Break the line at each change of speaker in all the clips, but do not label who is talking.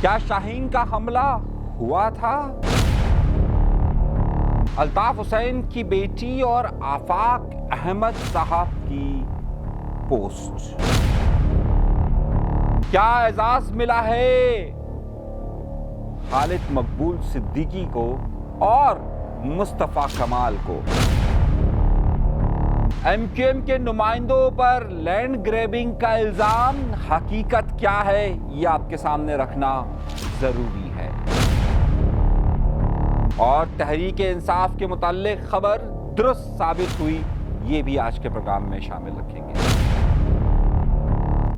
क्या शाहीन का हमला हुआ था? अल्ताफ हुसैन की बेटी और आफाक अहमद साहब की पोस्ट। क्या एजाज मिला है खालिद मकबूल सिद्दीकी को और मुस्तफा कमाल को? एमक्यूएम के नुमाइंदों पर लैंड ग्रैबिंग का इल्जाम, हकीकत क्या है ये आपके सामने रखना जरूरी है। और तहरीक इंसाफ के मुताल्लिक खबर दुरुस्त साबित हुई, ये भी आज के प्रोग्राम में शामिल रखेंगे।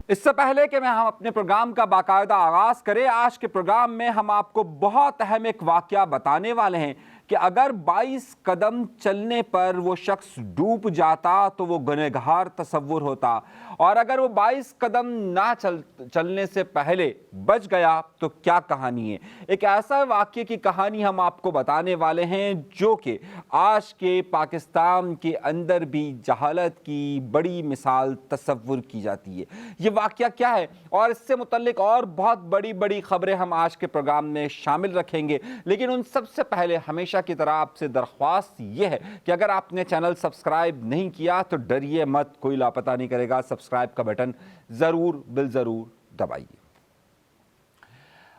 इससे पहले कि हम अपने प्रोग्राम का बाकायदा आगाज करें, आज के प्रोग्राम में हम आपको बहुत अहम एक वाकया बताने वाले हैं कि अगर 22 कदम चलने पर वो शख्स डूब जाता तो वो गुनहगार तस्वुर होता, और अगर वो 22 कदम ना चलने से पहले बच गया तो क्या कहानी है। एक ऐसा वाकये की कहानी हम आपको बताने वाले हैं जो कि आज के पाकिस्तान के अंदर भी जहालत की बड़ी मिसाल तस्वुर की जाती है। ये वाकया क्या है और इससे मुतल्लिक और बहुत बड़ी बड़ी खबरें हम आज के प्रोग्राम में शामिल रखेंगे। लेकिन उन सबसे पहले हमेशा की तरह आपसे दरख्वास्त यह है कि अगर आपने चैनल सब्सक्राइब नहीं किया तो डरिए मत, कोई लापता नहीं करेगा। सब्सक्राइब का बटन जरूर बिल जरूर दबाइए।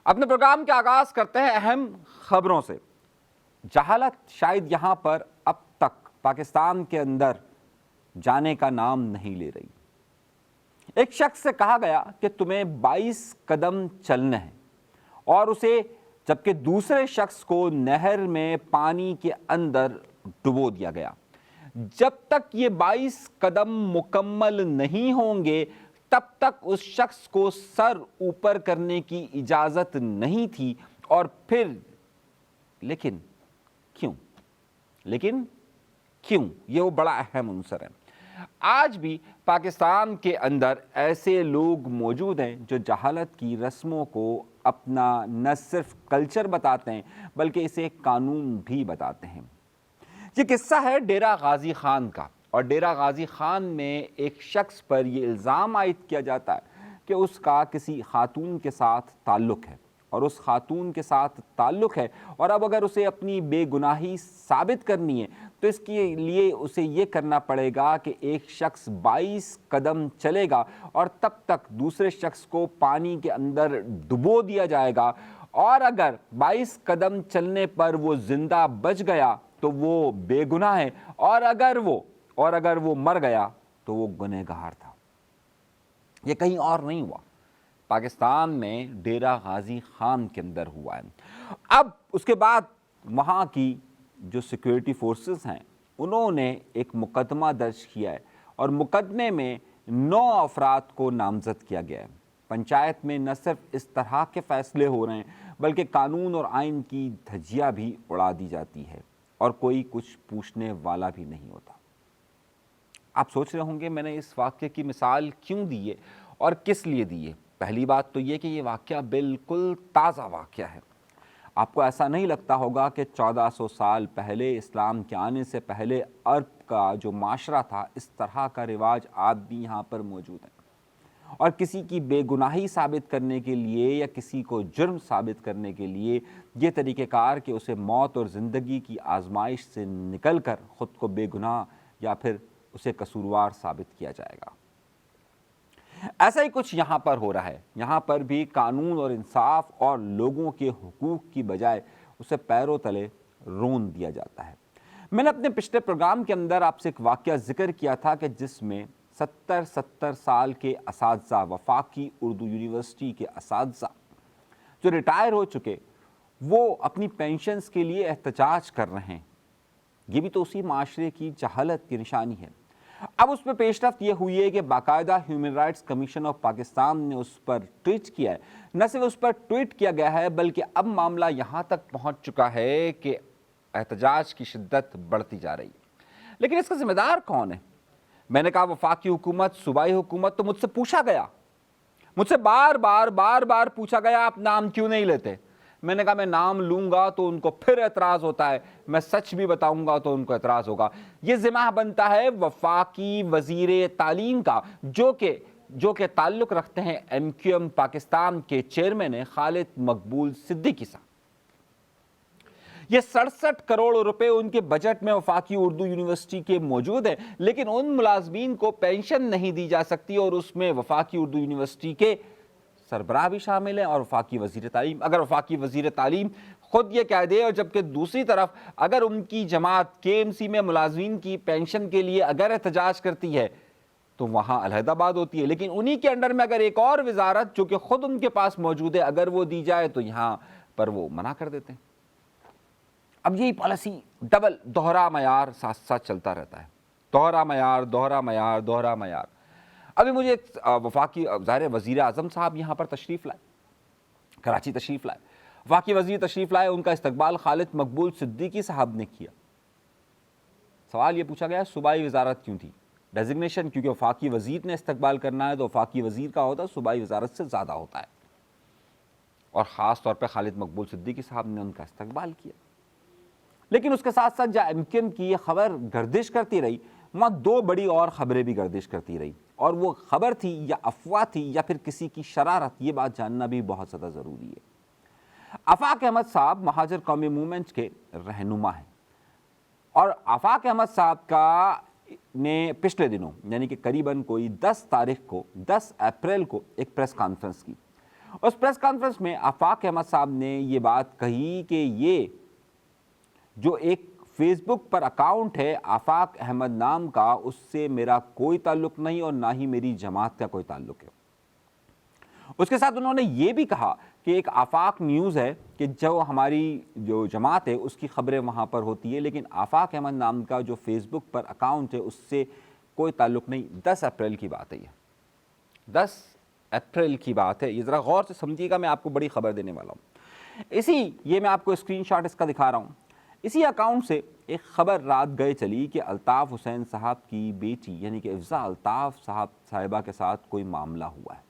अपने प्रोग्राम के आगाज करते हैं अहम खबरों से। जहालत शायद यहां पर अब तक पाकिस्तान के अंदर जाने का नाम नहीं ले रही। एक शख्स से कहा गया कि तुम्हें 22 कदम चलने हैं, और उसे जबकि दूसरे शख्स को नहर में पानी के अंदर डुबो दिया गया। जब तक ये 22 कदम मुकम्मल नहीं होंगे तब तक उस शख्स को सर ऊपर करने की इजाजत नहीं थी। और फिर लेकिन क्यों ये वो बड़ा अहम अंसर है। आज भी पाकिस्तान के अंदर ऐसे लोग मौजूद हैं जो जहालत की रस्मों को अपना न सिर्फ कल्चर बताते हैं बल्कि इसे कानून भी बताते हैं। ये किस्सा है डेरा गाजी खान का, और डेरा गाजी खान में एक शख्स पर यह इल्ज़ाम आयद किया जाता है कि उसका किसी खातून के साथ ताल्लुक़ है, और उस खातून के साथ ताल्लुक़ है, और अब अगर उसे अपनी बेगुनाही साबित करनी है तो इसके लिए उसे ये करना पड़ेगा कि एक शख्स 22 कदम चलेगा और तब तक दूसरे शख्स को पानी के अंदर डुबो दिया जाएगा, और अगर 22 कदम चलने पर वो जिंदा बच गया तो वो बेगुनाह है, और अगर वो मर गया तो वो गुनहगार था। ये कहीं और नहीं हुआ, पाकिस्तान में डेरा गाजी खान के अंदर हुआ है। अब उसके बाद वहाँ की जो सिक्योरिटी फोर्सेस हैं उन्होंने एक मुकदमा दर्ज किया है, और मुकदमे में 9 अफराद को नामजद किया गया है। पंचायत में न सिर्फ इस तरह के फैसले हो रहे हैं बल्कि कानून और आइन की धज्जियाँ भी उड़ा दी जाती है, और कोई कुछ पूछने वाला भी नहीं होता। आप सोच रहे होंगे मैंने इस वाक़ये की मिसाल क्यों दी है और किस लिए दी है। पहली बात तो ये कि ये वाक़या बिल्कुल ताज़ा वाक़या है। आपको ऐसा नहीं लगता होगा कि 1400 साल पहले, इस्लाम के आने से पहले अरब का जो माशरा था, इस तरह का रिवाज आज भी यहाँ पर मौजूद है। और किसी की बेगुनाही साबित करने के लिए या किसी को जुर्म साबित करने के लिए ये तरीक़ेकार कि उसे मौत और ज़िंदगी की आजमाइश से निकल कर ख़ुद को बेगुनाह या फिर उसे कसूरवार साबित किया जाएगा। ऐसा ही कुछ यहाँ पर हो रहा है। यहाँ पर भी कानून और इंसाफ और लोगों के हुकूक की बजाय उसे पैरों तले रोन दिया जाता है। मैंने अपने पिछले प्रोग्राम के अंदर आपसे एक वाक़या जिक्र किया था कि जिसमें 70 साल के असातिज़ा, वफाकी उर्दू यूनिवर्सिटी के असातिज़ा जो रिटायर हो चुके, वो अपनी पेंशन्स के लिए एहतजाज कर रहे हैं। ये भी तो उसी माशरे की जहालत की निशानी है। अब उस पर पेशरफ्त ये हुई है कि बाकायदा human rights commission of Pakistan ने उस पर ट्वीट किया है। न सिर्फ उस पर ट्वीट किया गया है बल्कि अब मामला यहाँ तक पहुँच चुका है कि एहतजाज की शिद्दत बढ़ती जा रही है। लेकिन इसका जिम्मेदार कौन है? मैंने कहा वफाकी हुकूमत, सूबाई हुकूमत। तो मुझसे पूछा गया, मुझसे बार बार पूछा गया आप नाम क्यों नहीं लेते। मैंने कहा मैं नाम लूंगा तो उनको फिर एतराज होता है, मैं सच भी बताऊंगा तो उनको एतराज होगा। ये जिम्मा बनता है वफाकी वजीर तालीम का, जो कि جو کہ تعلق رکھتے ہیں MQM پاکستان کے چیئرمین خالد مقبول صدیقی صاحب۔ یہ 67 کروڑ روپے ان کے بجٹ میں وفاقی اردو یونیورسٹی کے موجود ہیں، لیکن ان ملازمین کو پینشن نہیں دی جا سکتی، اور اس میں وفاقی اردو یونیورسٹی کے سربراہ بھی شامل ہیں اور وفاقی وزیر تعلیم۔ اگر وفاقی وزیر تعلیم خود یہ کہہ دے، اور جبکہ دوسری طرف اگر ان کی جماعت KMC میں ملازمین کی پینشن کے لیے اگر احتجاج کرتی ہے تو وہاں علیحدہ بات ہوتی ہے، لیکن انہی کے انڈر میں اگر ایک اور وزارت جو کہ خود ان کے پاس موجود ہے اگر وہ دی جائے تو یہاں پر وہ منع کر دیتے ہیں۔ اب یہی پالیسی ڈبل دوہرا معیار ساتھ ساتھ چلتا رہتا ہے، دوہرا معیار دوہرا معیار دوہرا معیار۔ ابھی مجھے وفاقی ظاہر وزیر اعظم صاحب یہاں پر تشریف لائے، کراچی تشریف لائے، وفاقی وزیر تشریف لائے، ان کا استقبال خالد مقبول صدیقی صاحب نے کیا۔ سوال یہ پوچھا گیا صوبائی وزارت کیوں تھی؟ ڈیزگنیشن کیونکہ وفاقی وزیر نے استقبال کرنا ہے تو وفاقی وزیر کا عہدہ صوبائی وزارت سے زیادہ ہوتا ہے، اور خاص طور پہ خالد مقبول صدیقی صاحب نے ان کا استقبال کیا۔ لیکن اس کے ساتھ ساتھ جہاں MQM کی یہ خبر گردش کرتی رہی، وہاں دو بڑی اور خبریں بھی گردش کرتی رہی، اور وہ خبر تھی یا افواہ تھی یا پھر کسی کی شرارت، یہ بات جاننا بھی بہت زیادہ ضروری ہے۔ آفاق احمد صاحب مہاجر قومی موومنٹ کے رہنما ہیں، اور آفاق احمد صاحب کا نے پچھلے دنوں یعنی کہ قریباً کوئی 10 اپریل کو ایک پریس کانفرنس کی۔ اس پریس کانفرنس میں آفاق احمد صاحب نے یہ بات کہی کہ یہ جو ایک فیس بک پر اکاؤنٹ ہے آفاق احمد نام کا، اس سے میرا کوئی تعلق نہیں اور نہ ہی میری جماعت کا کوئی تعلق ہے۔ اس کے ساتھ انہوں نے یہ بھی کہا کہ ایک آفاق نیوز ہے کہ جو ہماری جو جماعت ہے اس کی خبریں وہاں پر ہوتی ہے، لیکن آفاق احمد نام کا جو فیس بک پر اکاؤنٹ ہے اس سے کوئی تعلق نہیں۔ 10 اپریل کی بات ہے، یہ 10 اپریل کی بات ہے، یہ ذرا غور سے سمجھیے گا، میں آپ کو بڑی خبر دینے والا ہوں۔ یہ میں آپ کو اسکرین شاٹ اس کا دکھا رہا ہوں۔ اسی اکاؤنٹ سے ایک خبر رات گئے چلی کہ الطاف حسین صاحب کی بیٹی یعنی کہ افضا الطاف صاحبہ کے ساتھ کوئی معاملہ ہوا ہے۔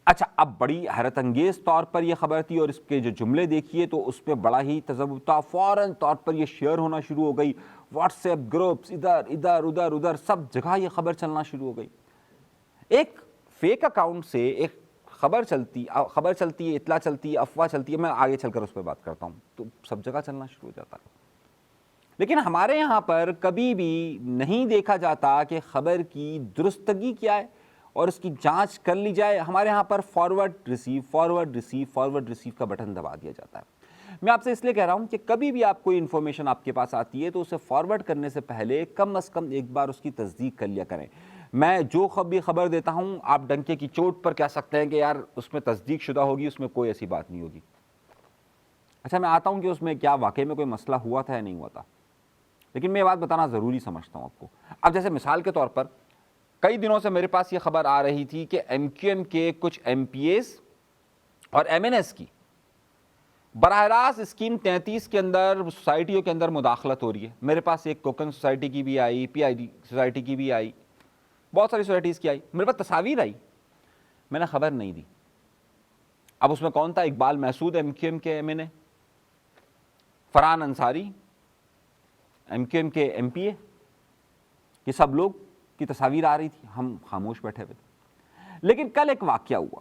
اچھا، اب بڑی حیرت انگیز طور پر یہ خبر تھی، اور اس کے جو جملے دیکھیے تو اس پہ بڑا ہی تذبذب تھا، فوراً طور پر یہ شیئر ہونا شروع ہو گئی، واٹس ایپ گروپس ادھر سب جگہ یہ خبر چلنا شروع ہو گئی۔ ایک فیک اکاؤنٹ سے ایک خبر چلتی ہے، اطلاع چلتی ہے، افواہ چلتی ہے، میں آگے چل کر اس پہ بات کرتا ہوں، تو سب جگہ چلنا شروع ہو جاتا ہے۔ لیکن ہمارے یہاں پر کبھی بھی نہیں دیکھا جاتا کہ خبر کی درستگی کیا ہے اور اس کی جانچ کر لی جائے۔ ہمارے یہاں پر فارورڈ ریسیو کا بٹن دبا دیا جاتا ہے۔ میں آپ سے اس لیے کہہ رہا ہوں کہ کبھی بھی آپ کوئی انفارمیشن آپ کے پاس آتی ہے تو اسے فارورڈ کرنے سے پہلے کم از کم ایک بار اس کی تصدیق کر لیا کریں۔ میں جو خبر دیتا ہوں آپ ڈنکے کی چوٹ پر کہہ سکتے ہیں کہ یار اس میں تصدیق شدہ ہوگی، اس میں کوئی ایسی بات نہیں ہوگی۔ اچھا، میں آتا ہوں کہ اس میں کیا واقعی میں کوئی مسئلہ ہوا تھا یا نہیں ہوا تھا، لیکن میں یہ بات بتانا ضروری سمجھتا ہوں آپ کو۔ اب جیسے مثال کے طور پر کئی دنوں سے میرے پاس یہ خبر آ رہی تھی کہ MQM کے کچھ MPAs اور MNS کی براہ راست اسکیم 33 کے اندر سوسائٹیوں کے اندر مداخلت ہو رہی ہے۔ میرے پاس ایک کوکن سوسائٹی کی بھی آئی، PID سوسائٹی کی بھی آئی، بہت ساری سوسائٹیز کی آئی، میرے پاس تصاویر آئی، میں نے خبر نہیں دی۔ اب اس میں کون تھا؟ اقبال محسود MQM کے MNA، فرحان انصاری MQM کے MPA، یہ سب لوگ کی تصاویر آ رہی تھی، ہم خاموش بیٹھے ہوئے تھے۔ لیکن کل ایک واقعہ ہوا،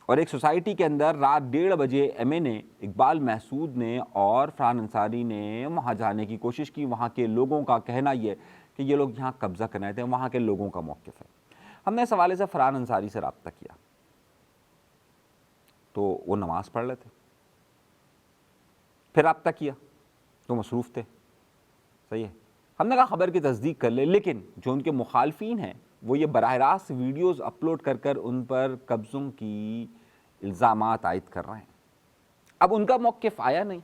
اور ایک سوسائٹی کے اندر رات 1:30 بجے MNA اقبال محسود نے اور فرحان انصاری نے وہاں جانے کی کوشش کی۔ وہاں کے لوگوں کا کہنا یہ کہ یہ لوگ یہاں قبضہ کرنے تھے، وہاں کے لوگوں کا موقف ہے۔ ہم نے اس حوالے سے فرحان انصاری سے رابطہ کیا تو وہ نماز پڑھ رہے تھے، پھر رابطہ کیا تو مصروف تھے، صحیح ہے۔ ہم نے کہا خبر کی تصدیق کر لے، لیکن جو ان کے مخالفین ہیں وہ یہ براہ راست ویڈیوز اپلوڈ کر کر ان پر قبضوں کی الزامات عائد کر رہے ہیں۔ اب ان کا موقف آیا نہیں،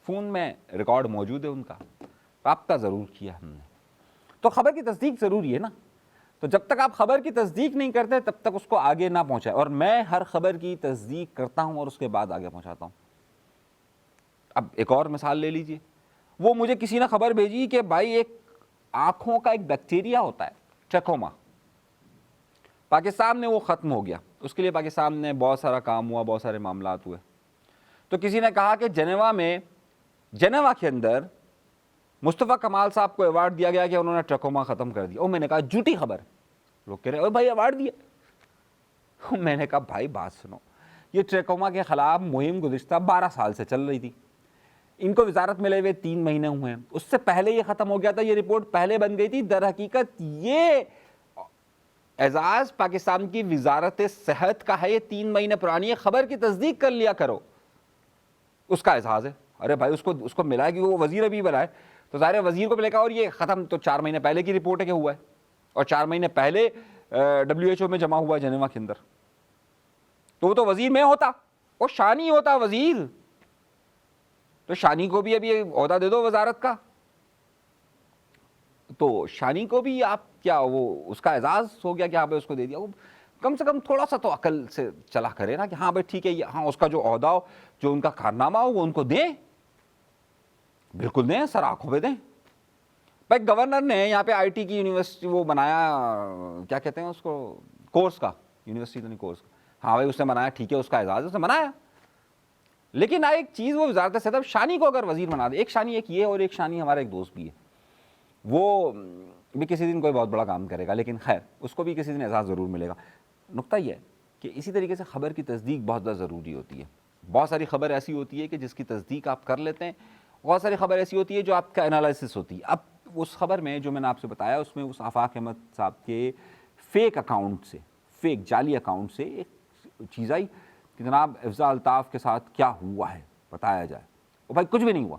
فون میں ریکارڈ موجود ہے ان کا، رابطہ ضرور کیا ہم نے۔ تو خبر کی تصدیق ضروری ہے نا، تو جب تک آپ خبر کی تصدیق نہیں کرتے تب تک اس کو آگے نہ پہنچائے، اور میں ہر خبر کی تصدیق کرتا ہوں اور اس کے بعد آگے پہنچاتا ہوں۔ اب ایک اور مثال لے لیجئے، وہ مجھے کسی نے خبر بھیجی کہ بھائی ایک آنکھوں کا ایک بیکٹیریا ہوتا ہے ٹریکوما، پاکستان میں وہ ختم ہو گیا، اس کے لیے پاکستان میں بہت سارا کام ہوا، بہت سارے معاملات ہوئے۔ تو کسی نے کہا کہ جنیوا کے اندر मुस्तफ़ा कमाल साहब को अवार्ड दिया गया कि उन्होंने ट्रकोमा ख़त्म कर दिया। और मैंने कहा झूठी खबर। लोग कह रहे हैं भाई अवार्ड दिया। मैंने कहा भाई बात सुनो, ये ट्रकोमा के ख़िलाफ़ मुहिम गुज़िश्ता 12 साल से चल रही थी। इनको वजारत मिले हुए 3 महीने हुए हैं, उससे पहले ये ख़त्म हो गया था, ये रिपोर्ट पहले बन गई थी। दर हकीकत ये एजाज़ पाकिस्तान की वजारत सेहत का है, ये 3 महीने पुरानी है, खबर की तस्दीक कर लिया करो, उसका एजाज़ है। अरे भाई उसको मिला है कि वो वजीर अभी बना है, तो ज़ाहिर वजीर को मिलेगा। और ये ख़त्म तो 4 महीने पहले की रिपोर्ट है कि हुआ है, और 4 महीने पहले WHO में जमा हुआ है जनेवा के अंदर। तो वो तो वजीर में होता, वो शानी होता वजीर, तो शानी को भी अभी ओहदा दे दो वजारत का, तो शानी को भी आप क्या वो उसका एजाज़ हो गया कि हाँ भाई उसको दे दिया। वो कम से कम थोड़ा सा तो अकल से चला करे ना कि हाँ भाई ठीक है, हाँ उसका जो ओहदा हो, जो उनका कारनामा हो, वो उनको दें, बिल्कुल दें, सर आंखों पे दें। भाई गवर्नर ने यहाँ पे IT की यूनिवर्सिटी वो बनाया, क्या कहते हैं उसको, कोर्स का, यूनिवर्सिटी तो नहीं कोर्स का, हाँ भाई उसने बनाया, ठीक है उसका एजाज़ उसने बनाया। लेकिन एक चीज़ वो वजारत सेहत शानी को अगर वजीर बना दे, एक शानी एक ये और एक शानी हमारा एक दोस्त भी है, वो भी किसी दिन कोई बहुत बड़ा काम करेगा, लेकिन खैर उसको भी किसी दिन एहसास ज़रूर मिलेगा। नुक्ता ये है कि इसी तरीके से ख़बर की तस्दीक बहुत ज़्यादा ज़रूरी होती है। बहुत सारी खबर ऐसी होती है कि जिसकी तस्दीक आप कर लेते हैं, बहुत सारी खबर ऐसी होती है जो आपका एनालिसिस होती है। अब उस खबर में जो मैंने आपसे बताया, उसमें उस आफाक अहमद साहब के फ़ेक अकाउंट से, फ़ेक जाली अकाउंट से एक चीज़ आई कि जनाब अफ़ज़ा अल्ताफ़ के साथ क्या हुआ है बताया जाए। और भाई कुछ भी नहीं हुआ।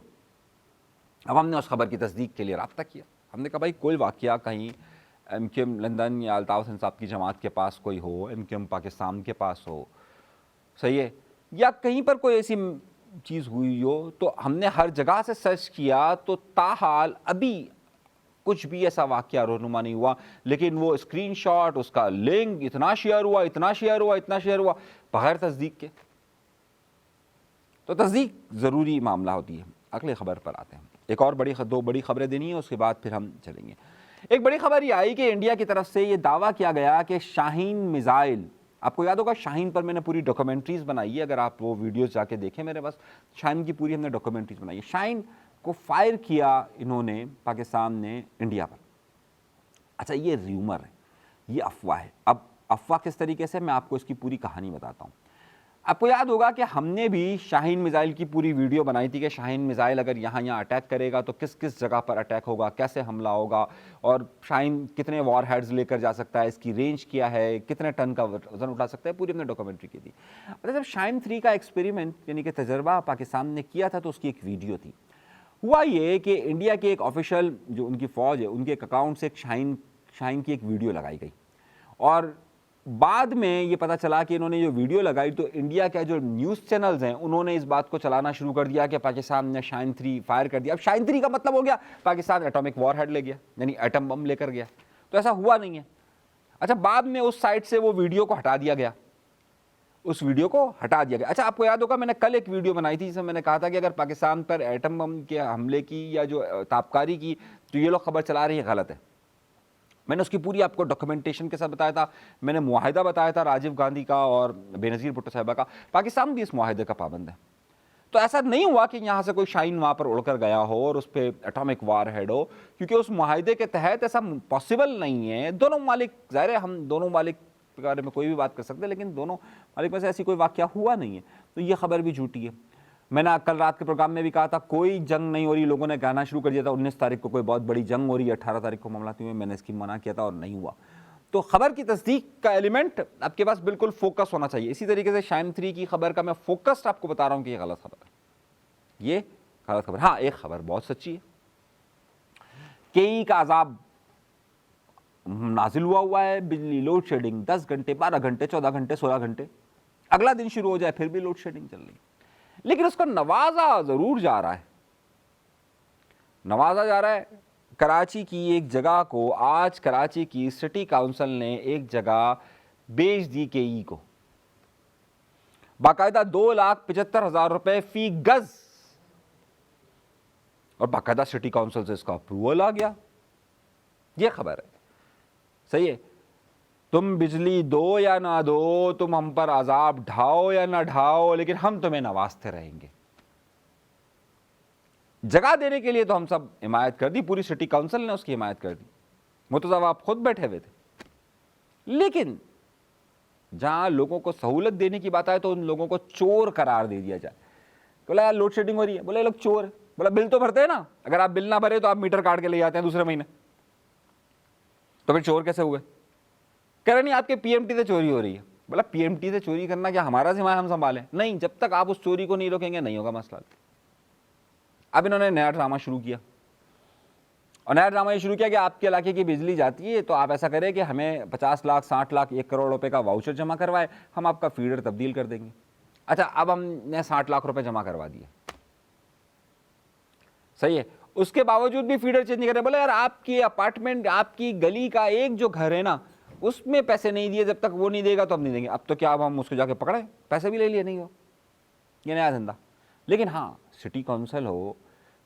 अब हमने उस खबर की तस्दीक के लिए रब्ता किया, हमने कहा भाई कोई वाक़या कहीं MQM लंदन या अल्ताफ़ हुसैन साहब की जमात के पास कोई हो, MQM पाकिस्तान के पास हो, सही है, या कहीं पर कोई ऐसी चीज़ हुई हो, तो हमने हर जगह से सर्च किया, तो ताहाल अभी कुछ भी ऐसा वाक़या रोनुमा नहीं हुआ। लेकिन वो स्क्रीनशॉट, उसका लिंक इतना शेयर हुआ, इतना शेयर हुआ, इतना शेयर हुआ, बग़ैर तस्दीक के। तो तस्दीक ज़रूरी मामला होती है। अगली खबर पर आते हैं। एक और दो बड़ी खबरें देनी है, उसके बाद फिर हम चलेंगे। एक बड़ी खबर ये आई कि इंडिया की तरफ से ये दावा किया गया कि शाहीन मिसाइल, आपको याद होगा शाहीन पर मैंने पूरी डॉक्यूमेंट्रीज़ बनाई है, अगर आप वो वीडियोस जाके देखें मेरे पास, शाहीन की पूरी हमने डॉक्यूमेंट्रीज़ बनाई है। शाहीन को फायर किया इन्होंने, पाकिस्तान ने इंडिया पर। अच्छा ये र्यूमर है, ये अफवाह है। अब अफवाह किस तरीके से, मैं आपको इसकी पूरी कहानी बताता हूँ। आपको याद होगा कि हमने भी शाहीन मिसाइल की पूरी वीडियो बनाई थी कि शाहीन मिसाइल अगर यहाँ अटैक करेगा तो किस किस जगह पर अटैक होगा, कैसे हमला होगा, और शाहीन कितने वॉर हेड्स लेकर जा सकता है, इसकी रेंज क्या है, कितने टन का वजन उठा सकता है, पूरी हमने डॉक्यूमेंट्री की थी। अच्छा जब शाहीन 3 का एक्सपेरिमेंट यानी कि तजर्बा पाकिस्तान ने किया था, तो उसकी एक वीडियो थी। हुआ ये कि इंडिया के एक ऑफिशियल जो उनकी फ़ौज है, उनके एक अकाउंट से एक शाहीन की एक वीडियो लगाई गई, और बाद में ये पता चला कि इन्होंने जो वीडियो लगाई तो इंडिया के जो न्यूज़ चैनल्स हैं उन्होंने इस बात को चलाना शुरू कर दिया कि पाकिस्तान ने शाहीन 3 फायर कर दिया। अब शाहीन 3 का मतलब हो गया पाकिस्तान एटॉमिक वॉर हेड ले गया, यानी एटम बम लेकर गया, तो ऐसा हुआ नहीं है। अच्छा बाद में उस साइट से वो वीडियो को हटा दिया गया, उस वीडियो को हटा दिया गया। अच्छा आपको याद होगा मैंने कल एक वीडियो बनाई थी जिसमें मैंने कहा था कि अगर पाकिस्तान पर एटम बम के हमले की या जो ताबकारी की तो ये लोग खबर चला रही है, गलत है। मैंने उसकी पूरी आपको डॉक्यूमेंटेशन के साथ बताया था। मैंने मुआहिदा बताया था राजीव गांधी का और बेनज़ीर भुट्टो साहिबा का, पाकिस्तान भी इस मुआहिदे का पाबंद है। तो ऐसा नहीं हुआ कि यहाँ से कोई शाहीन वहाँ पर उड़कर गया हो और उस पर एटॉमिक वार हेड हो, क्योंकि उस मुआहिदे के तहत ऐसा पॉसिबल नहीं है। दोनों मालिक, ज़ाहिर है हम दोनों मालिक के बारे में कोई भी बात कर सकते हैं, लेकिन दोनों मालिक में से ऐसी कोई वाक़या हुआ नहीं है, तो ये खबर भी झूठी है। मैंने कल रात के प्रोग्राम में भी कहा था कोई जंग नहीं हो रही, लोगों ने कहना शुरू कर दिया था 19 तारीख को कोई बहुत बड़ी जंग हो रही है, 18 तारीख को मामला हुए, मैंने इसकी मना किया था और नहीं हुआ। तो खबर की तस्दीक का एलिमेंट आपके पास बिल्कुल फोकस होना चाहिए। इसी तरीके से शाहीन 3 की खबर का मैं फोकस्ड आपको बता रहा हूं कि ये गलत खबर है, ये गलत खबर। हाँ एक खबर बहुत सच्ची है, केई का अजाब नाजिल हुआ है, बिजली लोड शेडिंग 10 घंटे 12 घंटे 14 घंटे 16 घंटे, अगला दिन शुरू हो जाए फिर भी लोड शेडिंग चल रही है, लेकिन उसको नवाजा जरूर जा रहा है, नवाजा जा रहा है। कराची की एक जगह को आज कराची की सिटी काउंसिल ने एक जगह बेच दी केई को, बाकायदा 2,75,000 रुपए फी गज, और बाकायदा सिटी काउंसिल से इसका अप्रूवल आ गया। यह खबर है, सही है। तुम बिजली दो या ना दो, तुम हम पर अजाब ढाओ या ना ढाओ, लेकिन हम तुम्हें नवाजते रहेंगे। जगह देने के लिए तो हम सब हिमायत कर दी, पूरी सिटी काउंसिल ने उसकी हिमायत कर दी, मुर्तज़ा आप खुद बैठे हुए थे। लेकिन जहां लोगों को सहूलत देने की बात आए तो उन लोगों को चोर करार दे दिया जाए। बोला यार लोड शेडिंग हो रही है, बोले लोग चोर है। बोला बिल तो भरते हैं ना, अगर आप बिल ना भरे तो आप मीटर काट के ले जाते हैं दूसरे महीने, तो फिर चोर कैसे हुए? कह रहे नहीं आपके पीएमटी से चोरी हो रही है। बोला पीएमटी से चोरी करना क्या हमारा जिम्मा है, हम संभालें? नहीं, जब तक आप उस चोरी को नहीं रोकेंगे नहीं होगा मसला। अब इन्होंने नया ड्रामा शुरू किया, और नया ड्रामा ये शुरू किया कि आपके इलाके की बिजली जाती है तो आप ऐसा करें कि हमें 50 लाख 60 लाख 1 करोड़ रुपए का वाउचर जमा करवाए, हम आपका फीडर तब्दील कर देंगे। अच्छा, अब हमने 60 लाख रुपए जमा करवा दिए, सही है, उसके बावजूद भी फीडर चेंज नहीं कर रहे। बोले यार आपकी अपार्टमेंट, आपकी गली का एक जो घर है ना, उसमें पैसे नहीं दिए, जब तक वो नहीं देगा तो हम नहीं देंगे। अब तो क्या, अब हम उसको जाके पकड़े, पैसे भी ले लिए, नहीं हो, ये नया धंधा। लेकिन हाँ, सिटी काउंसिल हो,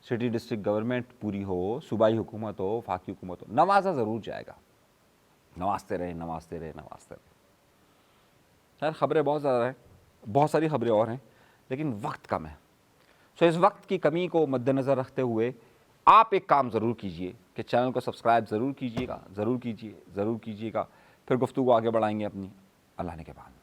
सिटी डिस्ट्रिक्ट गवर्नमेंट पूरी हो, सूबाई हुकूमत हो, फाकी हुकूमत हो, नवाजा ज़रूर जाएगा, नवाजते रहे नवाजते रहे नवाजते रहे। खैर खबरें बहुत ज़्यादा हैं, बहुत सारी खबरें और हैं, लेकिन वक्त कम है। सो इस वक्त की कमी को मद्देनज़र रखते हुए आप एक काम ज़रूर कीजिए कि चैनल को सब्सक्राइब ज़रूर कीजिएगा, ज़रूर कीजिए, ज़रूर कीजिएगा। फिर गुफ्तगू आगे बढ़ाएंगे अपनी, अल्लाह ने के बाद।